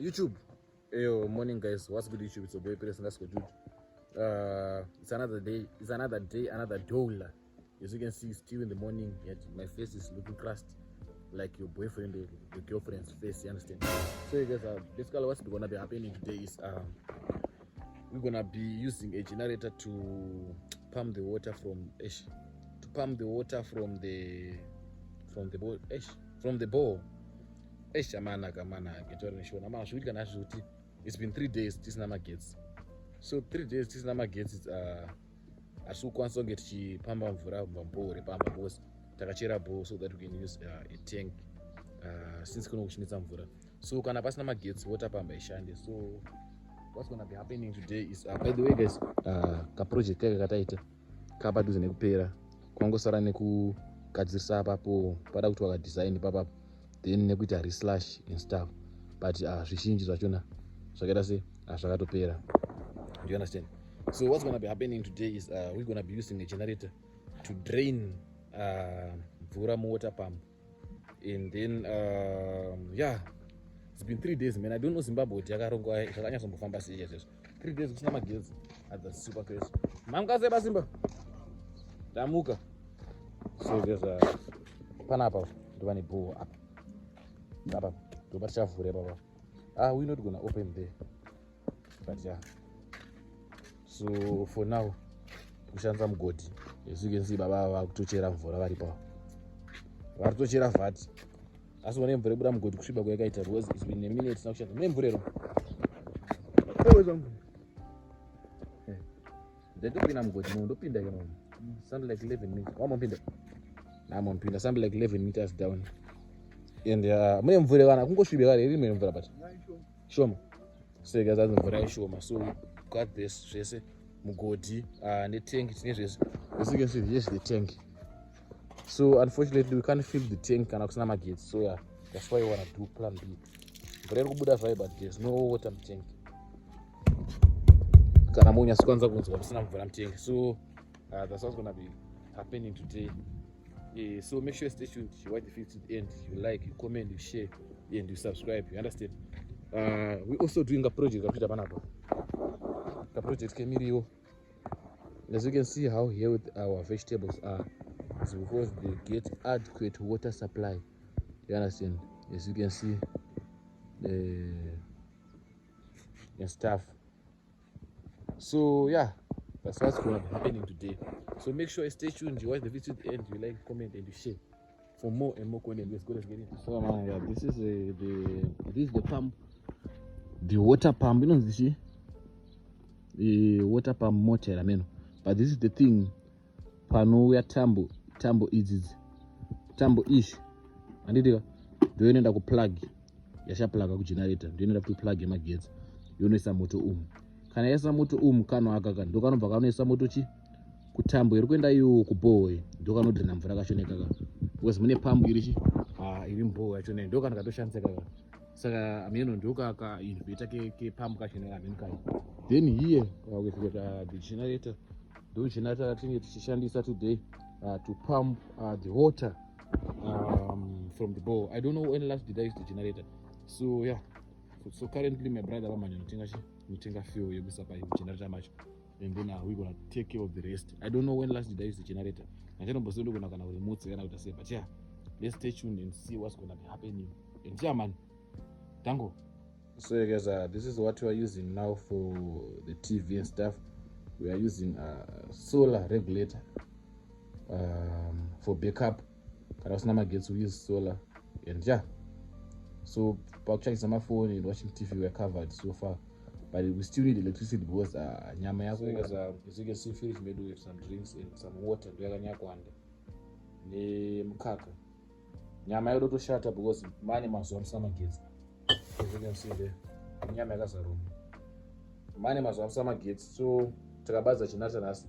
YouTube. Hey, morning guys. What's good YouTube? It's your boy Peres Nasco dude. It's another day. It's another day, another dollar. As you can see, it's still in the morning. Yet my face is looking crusty, like your boyfriend or your girlfriend's face. You understand? So you guys, basically what's gonna be happening today is we're gonna be using a generator to pump the water from Ash, to pump the water from the bowl, Ash, from the bowl. Ash, mana get show. Nama should can actually. It's been 3 days. This nama gets. So 3 days. This nama gets is asukwanso get chi pamba mvura mbambo repamba boss takachera bowl so that we can use a tank since kuno kuchinitsa mvura. So kana pasina magetsi water pamba ishande. So what's gonna be happening today is by the way guys, ka project kaka kataita kapadhuze nekupera kwangosara nekugadzirisa apapo pada kuti waka design papapo then nekuita reslash and stuff but zvizhinji zvachona zvakaita se zvakatopera. Do you understand? So what's gonna be happening today is we're gonna be using a generator to drain mvura water pump, and then yeah, it's been 3 days man. I don't know Zimbabwe yakarongwa zvakanyasombofamba sei izvozvo. 3 days kusina magetsi. That's super crazy. Mamkaze basimba damuka. So there's panapa ndovane bowl up apa ndobachavhure papa. We're not gonna open there but yeah. So for now kushandisa mugodhi. As you can see baba vakutochera mvura varipo varitochera vhati asi one mvura ibuda mugodhi kusviba kwayakaita because it's been a minute sina kushandisa mune mvura ero ndetopinda mugodhi ndopinda ino something like 11 meters wamompinda namompinda something like 11 meters down and mune mvura kana kungosvibe kare iri mvura but shoma so guys that's mvura ishoma. So got this zvese mugodhi netank tine zvese. As you can see, here's the tank. So unfortunately we can't fill the tank kana kusina magetsi. So yeah, that's why we want to do plan B. Mvura iri kubuda zvayo but there's no water mutank kana munyatsikwanisa kunzwa kusina mvura mutank. So that's what's gonna be happening today. So make sure you stay tuned, you watch the video to the end, you like, you comment, you share, and you subscribe. You understand? We also doing a project the project Kemiriyo. As you can see how healthy our vegetables are, it's because they get adequate water supply. You understand? As you can see and stuff. So yeah, that's what's going to be happening today. So make sure you stay tuned, you watch the video to the end, you like, comment, and you share for more and more content. Let's get into it. So yeah, this is the pump, the water pump. You know this, the water pump motor, I mean. But this is the thing. Pano where tambo is tambo ish. And it do you need to plug? Yasha plug a generator. Do you need to plug your gates? You know some moto Can I some moto kano akakan? Do kano bakano some moto chi? Kutambo irkwenda yo kuboy. Do kano drina mvura kashoneka kaka. Because mune pump irichi iri mbowe yachone ndo kana katoshandiseka kaka. Saka ameno ndo kaka inverter ke pump kashoneka minkai. Then here we got the generator. The generator that we tichishandisa today to pump the water from the bowl. I don't know when last did I use the generator. So yeah, so currently my brother mutenga fuel yebisa pa generator much, and then we're gonna take care of the rest. I don't know when last did I use the generator. I don't know but yeah, let's stay tuned and see what's gonna be happening. And yeah man, tango. So guys, this is what we are using now for the TV and stuff. We are using solar regulator for backup. We use solar, and yeah. So charging some phone and watching TV we are covered so far, but we still need electricity because nyama yako. So guys, as you can see, fridge made with some drinks and some water. Ne mkaka. Nyama yako to shut up because many mazuwa some kids. As you can see there, nyama yakazaruma. Mane mazuwa sama gets. So takabaza chinata nasi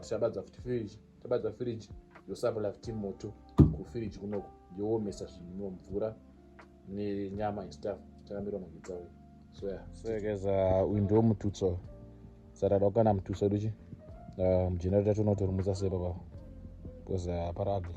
tichabadza fridge, tabadza fridge yosabula futi moto ku fridge kunoko yoomesa zvinhu mvura nenyama and stuff takamira magitsa we. So yeah, so guys, window mututso sarada kana mututso duchi generator tonotorumutsa sei baba because paragli.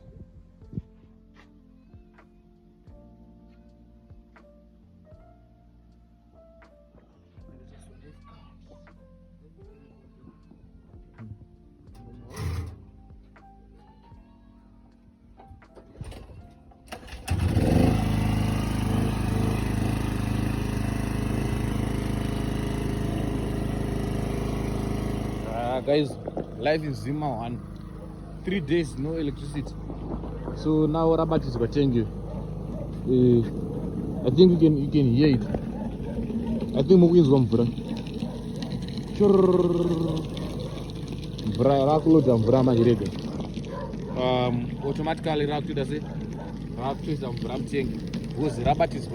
Guys, life in Zima 1. 3 days, no electricity. So now Rabat is Batengue. I think you can hear it. I think Mugu is going for automatically Raku does it. Raku is on Bramting. Because Rabat is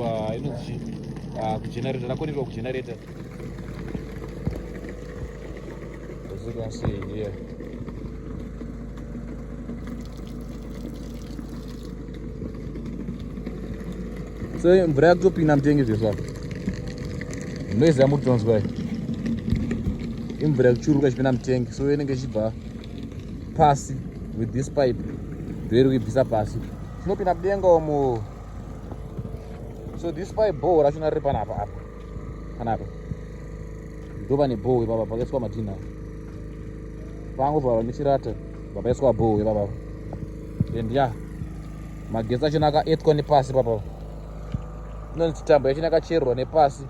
generator. Generator. As you can see here. So mvura yakutopinda mutengi zvesva noiziva mukutonzwa imvura yakuchuruka ichipinda mutengi so inenge ichibva pasi with this pipe ndoiri kuibvisa pasi chinopinda mudenga umo. So this pipe bowl rachona riri panapa ndo pane bowl ipapa pakaiswa madhina pangovharwa nechirata papaiswa bowl ipapa and ya magetsi achona akaetwa nepasi papa inonzi tambo yachina akachererwa nepasi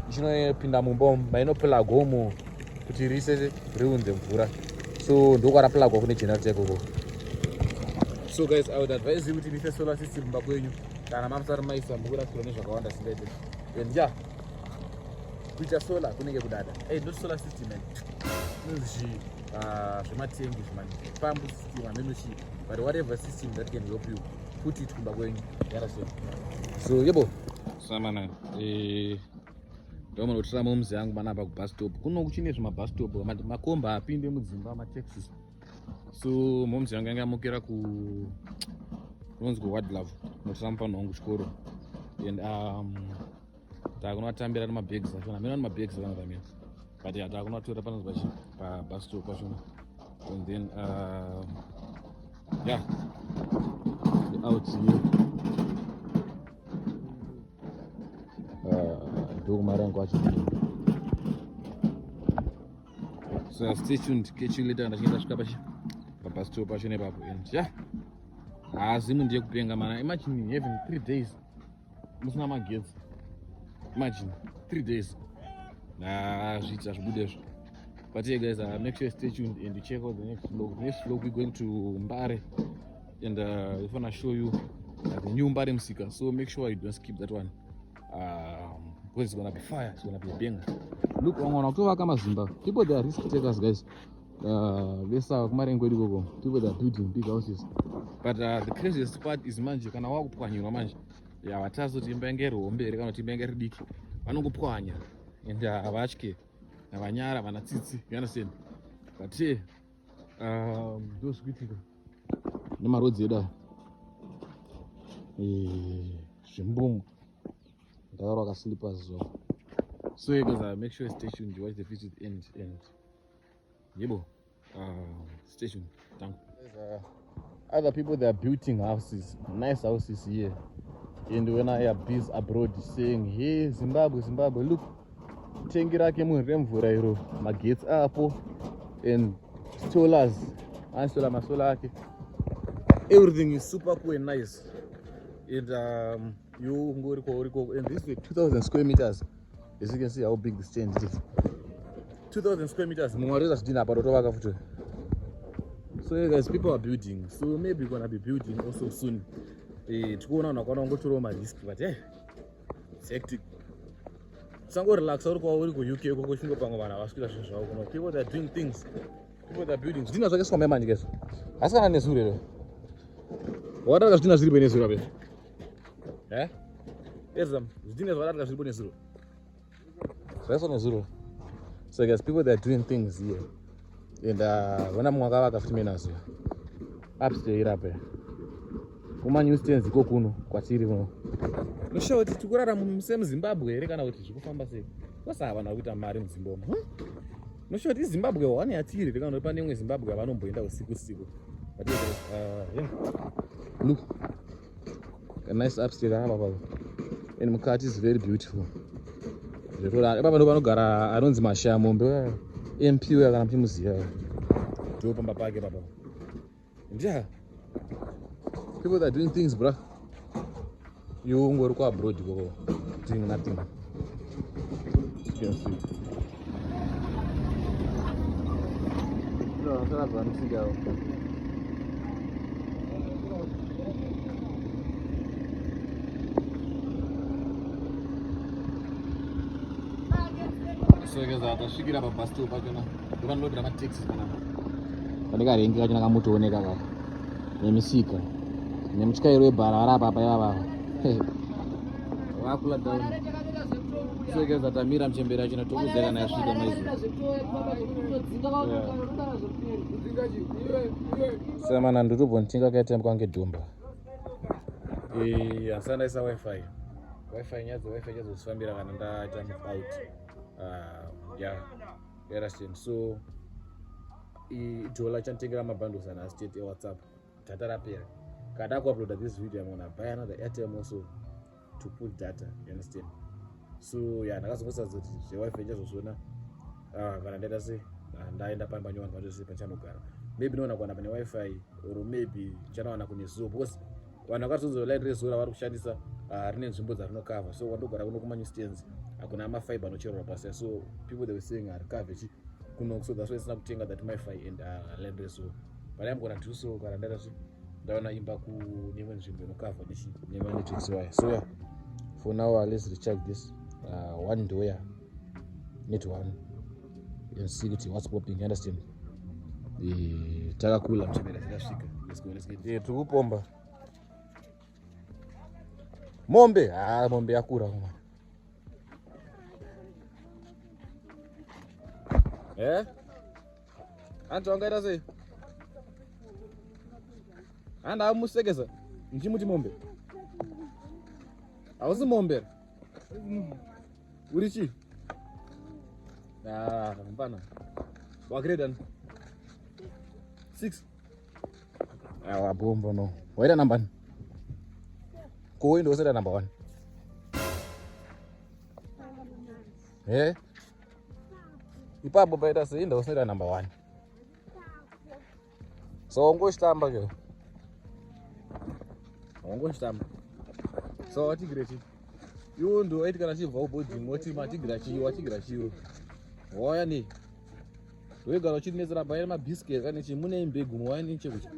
ichinopinda mumba mainopulagomo kuti rise riunze mvura. So ndokwarapulagwa kune generator ikoko. So guys, I would advise you kuti muise solar system mumba kwenyu kana mamusari maisa mukurasirwa nezvakawanda singaite. And yeah, kuita solar kunenge kudada. Hey, not solar system man. Inonzi zvematengi zvimani pump system amenoshi, but whatever system that can help you put it kumba kwenyu. You understand? So yebo samana ndomano tiramo mumuzi yangu manapa kubus stop kuno kuchine zvimabus stop makomba apinde mudzimba mataxis. So mumuzi yangu yanga yamukira kunonzi kuwadlove notiramo pano wangu chikoro and takunatambira nemabags achona mina nemabags akanatambira but takunatora panonzi pabus stop pachona and then yeah out here so stay tuned, catch you later. Papa stop passion papo and yeah azimu ndiye kupenga mana. Imagine having 3 days musina magetsi. Imagine 3 days zviita zvibudezvo. But yeah guys, make sure you stay tuned and you check out the next vlog. We're going to Mbare and we're gonna show you the new Mbare Msika, so make sure you don't skip that one. Because it's gonna be fire, it's gonna be a banger. Look, people they are risk takers, guys. People that are building big houses. But the craziest part is manje kana wakupwanyirwa manje. Ya watazo timbengero ombere kana timbengero diki. Vanongopwanya and avatye navanyara vanatsitsi, you understand? But hey, those kuitika nemarodzi edu zvimbumu ndakarwa kaslippers so. So you guys make sure you stay tuned, you watch the video to the end and yebo stay tuned. Thank you. Other people that are building houses, nice houses here, and when I have bees abroad saying, hey Zimbabwe, look, tengi rake muremvura iro magetsi apo and solars ansola masola ake, everything is super cool and nice. And you ngoriko and this is 2,000 square meters. As you can see how big this change is. 2,000 square meters. So yeah, guys, people are building. So maybe we're gonna be building also soon. But yeah, it's hectic. Sango relax. People that are doing things. People that are building. What are the eh? Yes, so guys, people that are doing things here. And when I'm upstairs up kuma newsstands kokuno kwatiri kuno noshawa kuti tikurara muZimbabwe here kana kuti zvekufamba sei kwasava nakuita mari muZimbabwe noshawa kuti Zimbabwe one yatiri kana kuti pane imwe Zimbabwe avanomboenda usiku but yeah, look a nice upstairs and mukati is very beautiful. Papa ndo panogara anonzi Mashamombe MP uya kana muchimuziya ndo pamba pake papa. Yeah, people that are doing things, bro. You won't go abroad, you go doing nothing. You can see. No, sasa tunanisika. So guys, atasvikira pa bus stop pachona. Ndokanodira ma taxi kana. Pandikarenga kachona kamutooneka kaka. Nemisika. Nemutyairi webhara ari apa yava. Wakula down. So guys, atamira mchembera china tokuzera na yasvika maizo. Sema ndotobvontinga kaita kwange dhomba. Asana isa wifi. Wifi nyadzo chazosifambira kana ndaita move out. You understand? So idola chantingera mabundles and state WhatsApp. Data rapera. Kada ku upload this video, I'm gonna buy another airtime also to put data. You understand? So ndakazongosa kuti zvewifi chazozviona kana ndaita se ndaenda pamba nyowani panzvese panchanogara. Maybe noona kuwana pane wifi or maybe chanawana kune zuva because vanhu vakatozonzo light rezuva vari kushandisa rine nzvimbo dzarinokava. So wandogara kuno kuma Newstearns hakuna mafiber anocherwa pasi. So people they were saying harikave chi kuno, so that's why isina kutenga that wifi and land rezuva. But I'm gonna do so kana ndaita se ndaona imba kuneimwe nzvimbo inokava nema networks wire. So yeah, for now let's recheck this one door net one and see what's popping. You understand? Takakula mchembera zikasvika. Let's get it. Tukupomba mombe mombe yakura mwana. Antu angaita sei? Anda amusekesa nchimuti mombe. Hausi mombe. Uri chi? Mpana. Wa grade 6. Wabomba no. Waita number. Ko ndo seta number 1. Ipapo baita sei ndo seta number 1. So ngoshitamba ke. Ngoshitamba. So wati grade. Yo ndo aiti kana chibva boarding moti matigira chiyo. Woya ni. Wega uchinezera bayira mabiscuits kana chi mune imbegu mwani chekuchi.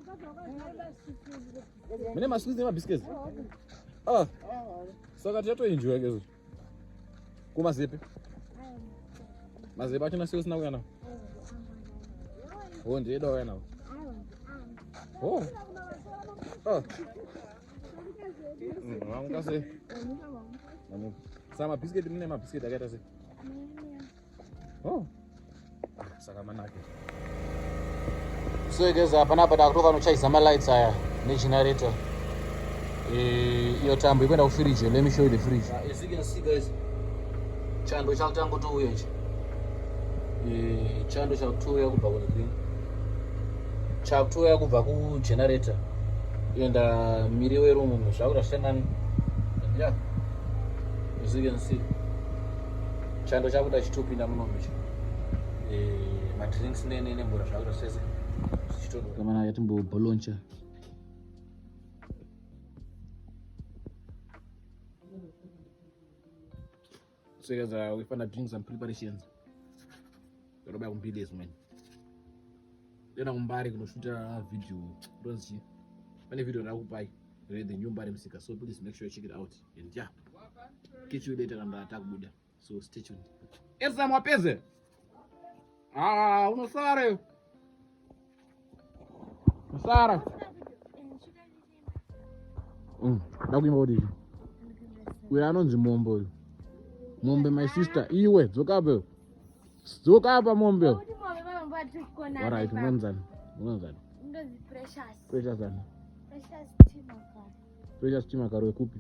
Mune masqueeze nemabiscuits. Saka tatoenjoy kezo. Kumazepe. Mazepe achona sio sina kuyana. Ndida kuyana. Ngase. Sama biscuit mune mabiscuits akaita se. Saka manake. So guys, panapa takutoka nochaisa lights aya negenerator. Iyo tambo ikwenda kufridge. Let me show you the fridge. As you can see guys, chando chakutango touya ichi. Chando chakutoya kubva kune green. Chakutoya kubva ku generator. Enda miriwo yerumu zvakuda shanani. Yeah. As you can see, chando chakuda chitopinda munomu ichi. Madrinks nene mbura zvakuda sese. Kama yatimbo boloncha. So guys, we found drinks and preparations. Roba kumbides man. Tena kumbari kunoshuta video. Don't see. Pane video rakupai. The nyumba remsika. So please make sure you check it out. And yeah. Catch you later on the attack Buddha. So stay tuned. Esa mwapeze. Unosare. Sara. Ndakuimba kuti. Uya anonzi mombo. Mombe my sister. Iwe dzokape. Dzoka mombe. Alright, unonzani? Ndozi Precious. Precious ani? Precious Chimakaro ekupi?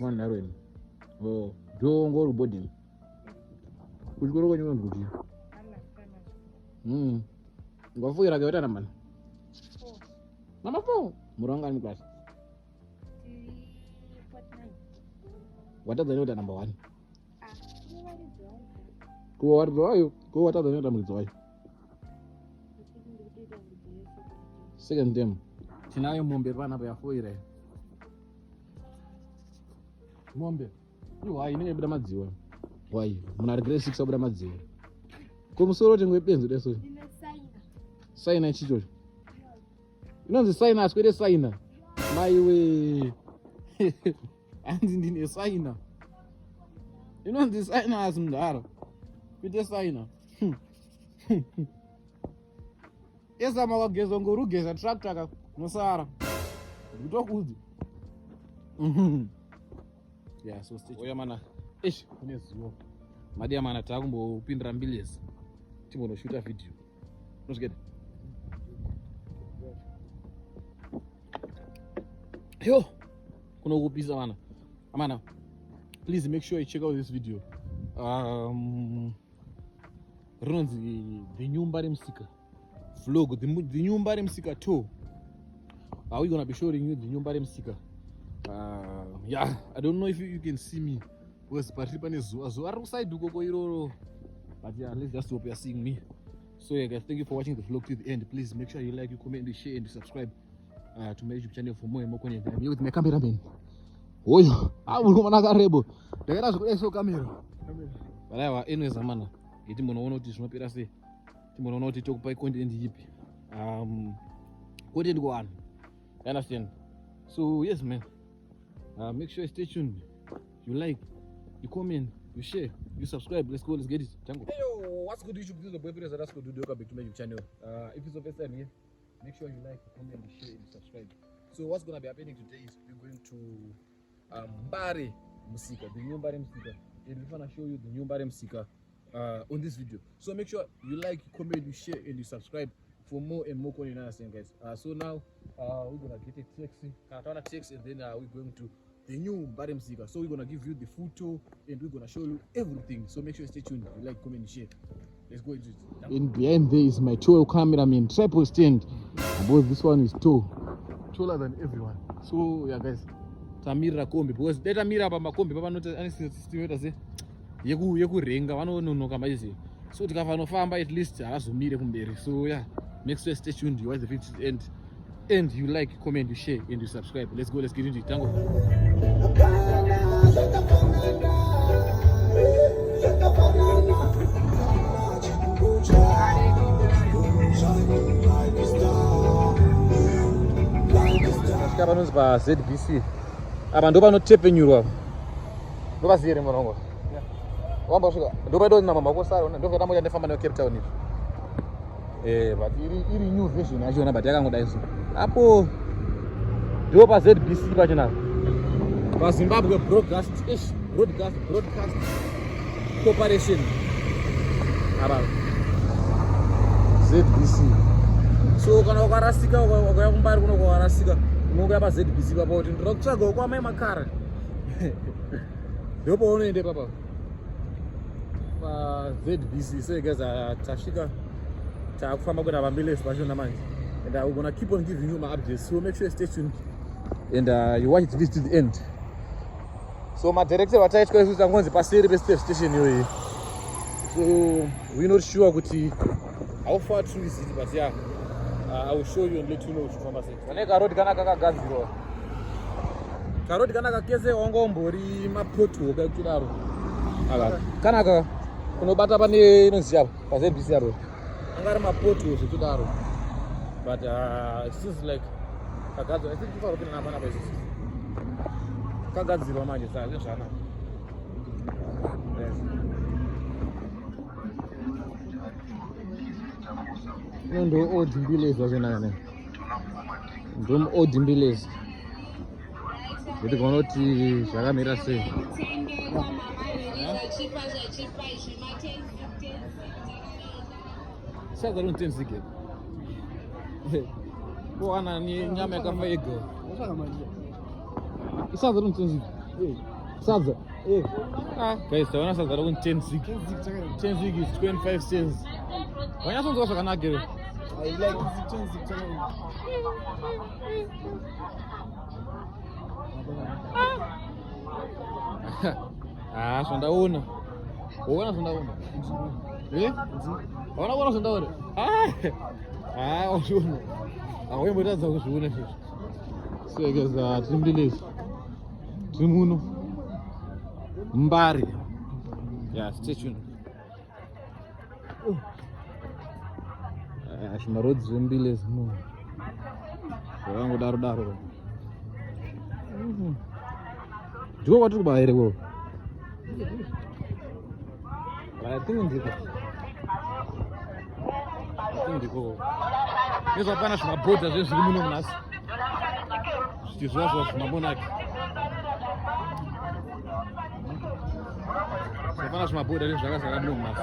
Mandarweni. Ngori boarding. Kuchikoro kwenye unonzi kuti? Ngafuira ke wetana man. Number 4. Muranga ni class. What are the note number 1? Ko what are you? Ko what are the note number 2? Second term. Tinayo mombe bana pa yafuire. Mombe. Why ni ebda madziwa? Why? Muna grade 6 obda madziwa. Ko musoro tengwe benzo deso. Saina ichichocho. Inonzi saina aswere saina. Maiwe. Anzi ndine saina. Inonzi saina asmndara. Kuite saina. Esa makageza ngorugeza tractor nosara. Ndotokudzi. Yeah, so stitch. Oya mana. Ish, kune zuwa. Madia mana takumbopindira mbilezi. Timbonoshuta video. Nosget. Yo, kuno kupisa mana. Amana. Please make sure you check out this video. Ronzi the Nyumba Remsika vlog, the Nyumba Remsika tour. We're gonna be showing you the Nyumba Remsika. Yeah, I don't know if you can see me because participant is side do go, but yeah, let's just hope you're seeing me. So yeah guys, thank you for watching the vlog to the end. Please make sure you like, you comment, you share and you subscribe to my YouTube channel for more and more content. I'm here with my cameraman. Oh yeah, I will go on a rebo. The guys go so camera. But I was anyways amana. Iti munoona kuti zvinopera sei. Timonoona kuti tokupai content ipi. Content go on. You understand? So yes man. Make sure you stay tuned. You like, you comment, you share, you subscribe. Let's go, let's get it. Django. Hey yo, what's good YouTube? This is the boy Peter Sadasco. Welcome back to my YouTube channel. If it's the first time here, make sure you like, comment, you share, and subscribe. So what's gonna be happening today is we're going to Mbare Musika, the Nyumba Remsika. And we're gonna show you the Nyumba Remsika on this video. So make sure you like, you comment, you share, and you subscribe for more and more content, guys. So now we're gonna get a taxi, and then we're going to the new Mbare Musika. So we're gonna give you the photo and we're gonna show you everything. So make sure you stay tuned. You like, comment, share. Let's go into it. And behind there is my tall cameraman, tripod stand. Both this one is taller than everyone. So yeah guys, Tamira kombi because data mira pa makombi papa not any system say yeku renga vanononoka maize. So tikafanofamba at least akazomire kumberi. So yeah, make sure you stay tuned. You watch the video to the end. And you like, comment, you share, and you subscribe. Let's go, let's get into it. Tango. Vanonzi paZBC apa ndo panotepenyurwa ndopazire murongo wamba kusvika ndopaitona mamakosara ndofatamboita ndifamba nayo Cape Town but iri new version yachona but yakangodai so apo ndo paZBC pachinapo paZimbabwe broadcast corporation apa ZBC. So kana ukarasika ukaya kumbari kuno kwakarasika unongoya paZBC papa kuti ndinoda kutsvaga kwamai makara ndipo unoende papa paZBC. So guys, tasvika takufamba kuenda pambelesi pachona manje, and we're gonna keep on giving you my updates. So make sure you stay tuned and you watch this to the end. So my director wataitwa isusu tangonzi paseri pe station yoyi. So we're not sure kuti how far through is it, but yeah, I will show you and let you know which number six. When karoti kana kakagadzirwa. Karoti kana kakese wangombori mapoto kakudaro. Aka kana ka kunobata pane inoziya paZBC yaro. Angari mapoto zvekudaro. But it seems like kagadzirwa. I think karoti kana pana paisi. Kagadzirwa manje sasa zvana. Yes. Ndo odimbilezi wazvenane ndomu odimbilezi kuti kana kuti zvakamira sei sadza rinotenzike kuwana nyama yakafa yega sadza rinotenzike sadza guys taona sadza rakuni 10 zig is 25 cents. Wanyasonzwa zvakanaka. I like this chance. Zvandaona. Waona zvandaona. Waona zvandaona. Wazviona. Waimbotadza kuzviona izvozvo. So guys, timbelezi. Timuno. Mbare. Yeah, stay tuned. Shimarodzi zvembile zino. Zvakangodaro. Ndiko kwatiri kubaya here ko. Ndiko. Nezvapana zvimabhodha zvezviri muno munhasi. Zvichizvazvo zvimabonaki. Zvapana zvimabhodha nezvakazara muno munhasi.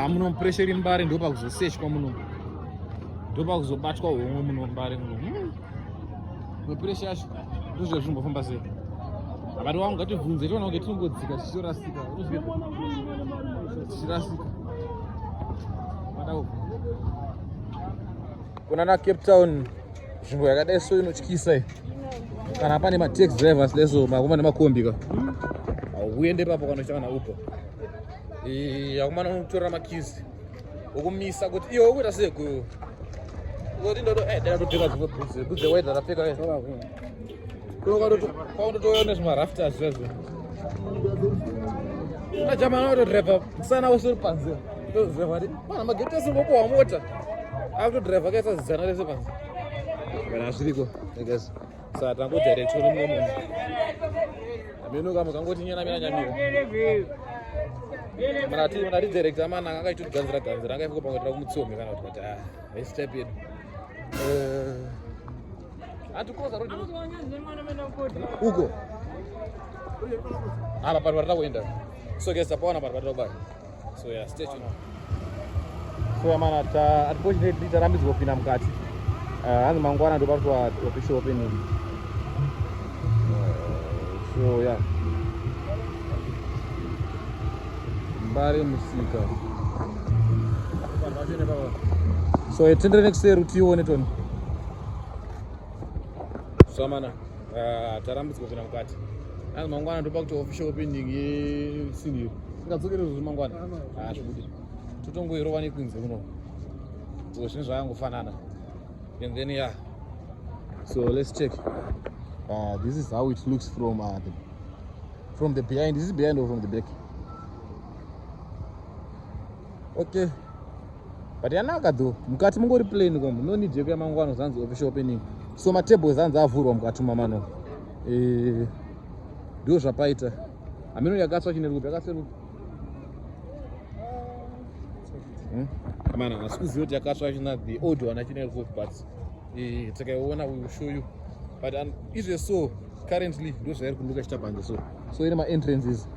Muno pressure imbari ndopa kuzoseshwa muno. Ndopa kuzobatwa homwe muno mbari muno. Pressure yacho ndizvo zvinombofamba sei. Abantu vangu ngativhunze tiona kuti tinongodzika tichirasika. Tichirasika. Kuna na Cape Town nzvimbo yakadai so inotyisa. Kana pane ma-taxi drivers leso makoma nemakombi ka. Uende papo kanochana upo. Yakumana unotora makizi. Ukumisa kuti iyo ukuita sei ku. Kuti ndoto dera topfeka zvibvudzi. Budze weather rapfeka wewe. Kwaundotoona zvimarafters zvezvo. Najamana autodriver sana usuri panze. Ndozviva kuti mana mageti asingopowa mota. Autodriver kaisa zana rese panze. Kana zviriko, I guess. Saka tangodirect nomumwe munhu. Ameno kama kangoti nyamira. Mana direct amana akaitogadzira angaifuka pangotora kumutsomi kana kuti I step in. Atukoza rodi. Uko. Apa parwara kuenda. So guys apaona parwara kubaya. So yeah, stay tuned. So mana unfortunately tarambidzwa kupinda mukati. Hanzi mangwana ndo parwa official opening. So yeah. Mbari musika. So etendere next year utione toni. So mana tarambidzwa kupinda mukati. Hanzi mangwana ndo pakuti official opening yesinio. Ngadzokere zvo mangwana. Zvibudi. Totongoirova nekunze kuno. So zvinhu zvakangofanana. And then yeah. So let's check. This is how it looks from the behind. This is behind or from the back? Okay. But yanaka though. Mukati mungori plain kombo. No need yekuya mangwana zanzi official opening. So ma tables zanzi avhurwa mukati mamano. Ndo zvapaita. Ameno yakatsva chine rupi yakaseruka. Amana asikuziva kuti yakatsva china the old one achine rupi but takaiona we will show you. But even so currently those are looking at Chapanza. So in my entrances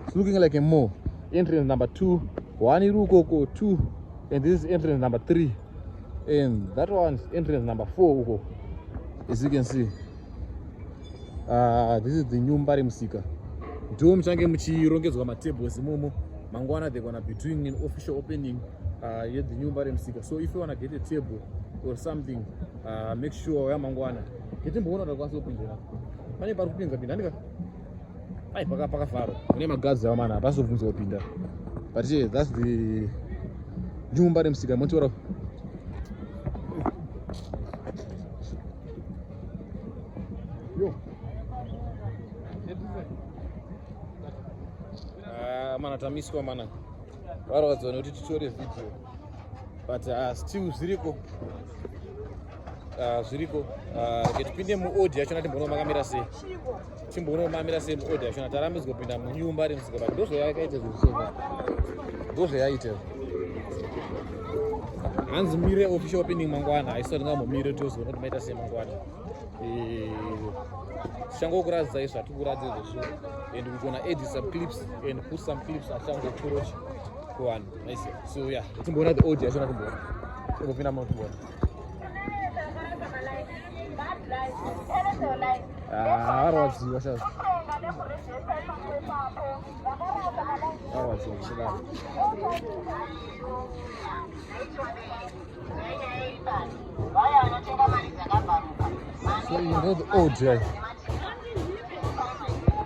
it's looking like a mall. Entrance number 2, one Irukoko 2, and this is entrance number 3, and that one's entrance number 4 Uko. As you can see, this is the new Mbari Musika. Dome change muchirongedzwa matables imomo. Mangwana they're gonna be doing an official opening at the new Mbari Musika. So if you wanna get a table or something, make sure Mangwana. Ketimboona takwanisa kupindira. Pane pari kupinza pinda ndika. Ai paka faro. Kune magadzi awa mana apasovhunza kupinda. But yeah, that's the new Mbari Musika motora. Yo. Mana tamiswa mana. Varodza kuti titore video. But still zviriko. Zviriko ketipinde muodi yachona timbonomamira sei. Timbonomamira sei muodi yachona tarambidzwa kupinda munyumba remusika but ndozvo yakaita zvisova. Ndozvo yaita. Hanzi mire official opening mangwana aisati ngamomire tozona kuti maita sei mangwana. Tichangokuradzidzai zvatikuratidza izvozvo and we're gonna edit some clips and put some clips achangokurocha kuvanhu. Nice. So yeah, timboona the audio yachona timboona. Timbopinda mutimboona. Varodziwa sasa. So you know the old right?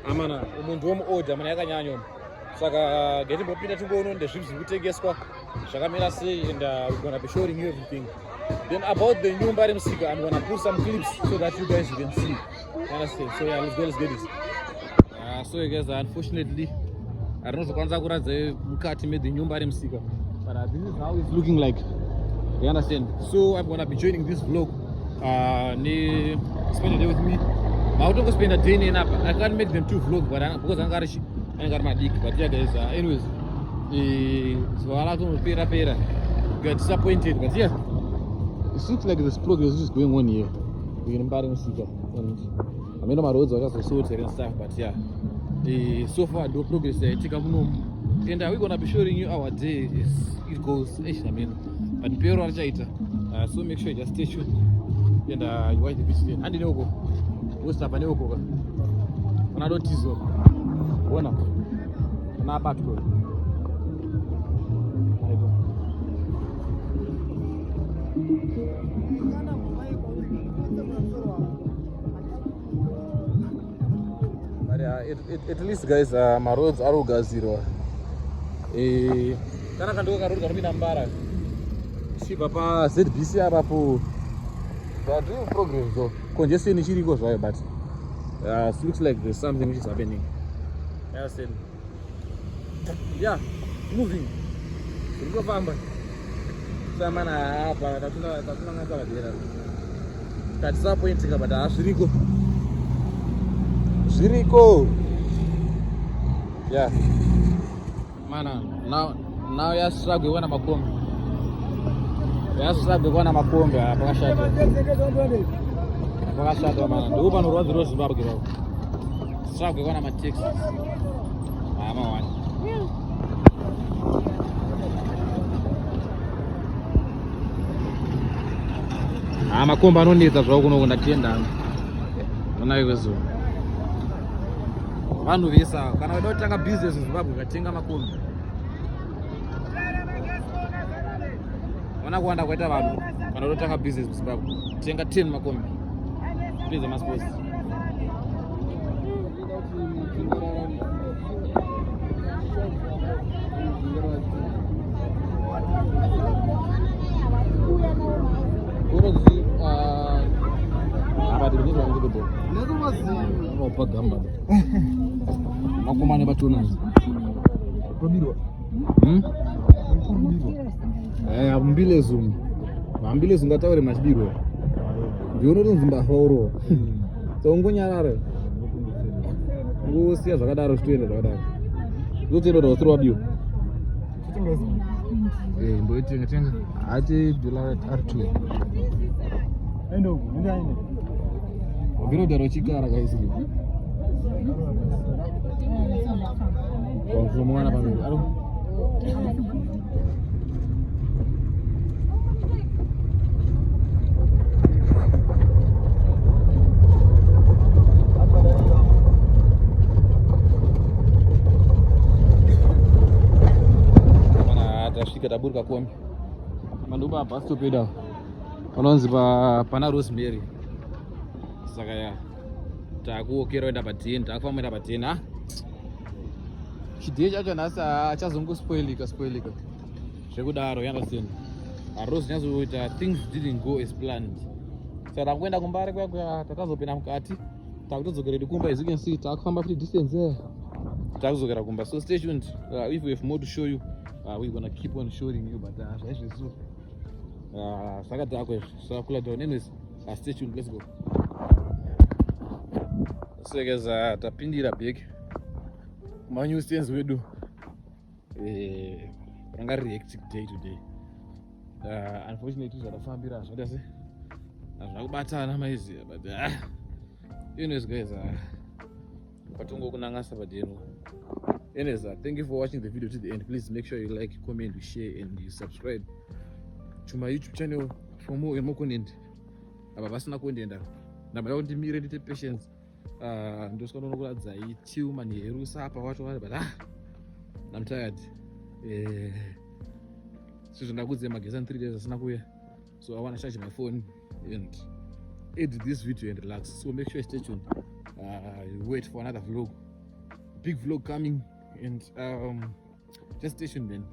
Amana, umuntu womu old amana yakanyanya. Saka ngetimbopinda timboona ndezvinhu zviri kutengeswa zvakamira sei, and we're gonna be showing you everything. Then about the nyumba remusika, I'm gonna put some clips so that you guys can see. Understand? So yeah, let's get this. So you guys, unfortunately, I don't know kwanza kuradza mukati me the nyumba remusika, but this is how it's looking like. You understand? So I'm gonna be joining this vlog. Spend a day with me. I don't spend a day in up. I can't make them two vlogs, but because I'm got my dick. But yeah, guys. Anyways, so I like to pera. Get disappointed, but yeah, it looks like this progress is going on here. We're in Barimsika, and I mean, my roads are just sorted and stuff, but yeah, so far the progress take up no. And we're gonna be showing you our day as it goes. I mean, and Pero so make sure you just stay tuned and you watch the video. And you know, what's up? And you go. When I don't tease you, one up, and I back to. At least guys, my roads are all zero. Kana kandoka road karumina mbara. Shiba pa ZBC apapo. They are doing progress though. Congestion is chiriko zvayo, but it looks like there's something which is happening. Yeah, moving. Ngopamba. Samana hapa tatuna ngata badera. Disappointing but Ziriko. Yeah. Mana, now ya struggle wana makombe. Ya struggle wana makombe pakashata. Pakashata mana. Ndio pano road Zimbabwe bro. Struggle wana ma taxi. Ama wani. Makombe anonetsa zvawo kuno ndatenda. Ona ikwezo. Vanhu vesa kana weida kutanga business muZimbabwe ukatenga makombi. Ona kuwanda kwaita vanhu kana weida kutanga business muZimbabwe tenga 10 makombi. Please must post. Pagamba makomane batonazi tobirwa ambile zum ngataure machibirwa ndiona kuti nzimba fauro tongonyarara ngosiya zvakadaro zvitoenda zvakadaro zvotoenda kuti wabiwa mboitenga ati dollar R2 endo ndine vinodaro chikara kaisiri kwa mwana pamwe tasvika taburuka kombi mandoba bus stop ida panonzi pana Rosemary. Saka ya takuokera enda pa10 takufamba enda pa10 chidhe chacho nhasi achazongospoilika zvekudaro yandasini Rose nyazoita things didn't go as planned. Saka takuenda kumbari kwakwa tatazopinda mukati takutodzokera kumba. As you can see takufamba pretty distance takuzokera kumba. So stay tuned. If we have more to show you, we're gonna keep on showing you, but zvaizvezvo saka takwezvo sakula down. Anyways, stay tuned. Let's go. So guys, tapindira big new stands wedu ranga reactive day today. Unfortunately zvadafambira zvadase zvakubatana maiziya, but anyways guys, patongo kunangasa padeno. Anyways, thank you for watching the video to the end. Please make sure you like, comment, share and you subscribe to my YouTube channel for more and more content. Aba basina kuendenda ndamada kuti ndimire ndite patience. Ndoswano nokuradza itiu manheru sapa wacho but I'm tired. So ndakudze magesa 3 days asina kuya, so I want to charge my phone and edit this video and relax. So make sure you stay tuned. Wait for another vlog, big vlog coming and just stay tuned, man.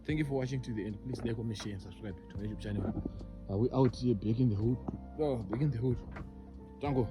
Thank you for watching to the end. Please like, comment, share, and subscribe to my YouTube channel. We out here back in the hood. Oh, back in the hood. Django.